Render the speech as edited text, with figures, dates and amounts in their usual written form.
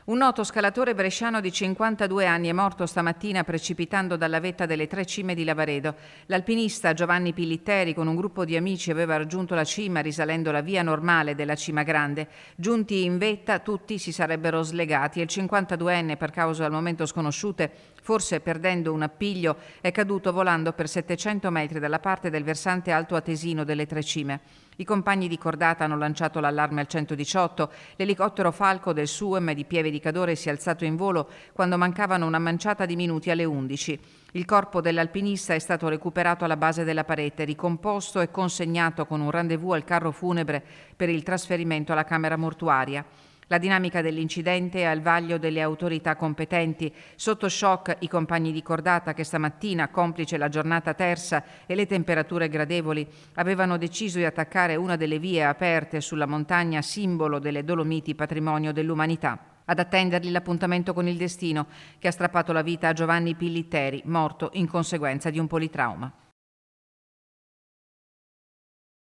Un noto scalatore bresciano di 52 anni è morto stamattina precipitando dalla vetta delle Tre Cime di Lavaredo. L'alpinista Giovanni Pillitteri con un gruppo di amici aveva raggiunto la cima risalendo la via normale della Cima Grande. Giunti in vetta tutti si sarebbero slegati e il 52enne, per cause al momento sconosciute, forse perdendo un appiglio, è caduto volando per 700 metri dalla parte del versante alto atesino delle Tre Cime. I compagni di cordata hanno lanciato l'allarme al 118, l'elicottero Falco del SUEM di Pieve di Cadore si è alzato in volo quando mancavano una manciata di minuti alle 11. Il corpo dell'alpinista è stato recuperato alla base della parete, ricomposto e consegnato con un rendezvous al carro funebre per il trasferimento alla camera mortuaria. La dinamica dell'incidente è al vaglio delle autorità competenti. Sotto shock i compagni di cordata che stamattina, complice la giornata tersa e le temperature gradevoli, avevano deciso di attaccare una delle vie aperte sulla montagna simbolo delle Dolomiti, patrimonio dell'umanità. Ad attenderli l'appuntamento con il destino che ha strappato la vita a Giovanni Pillitteri, morto in conseguenza di un politrauma.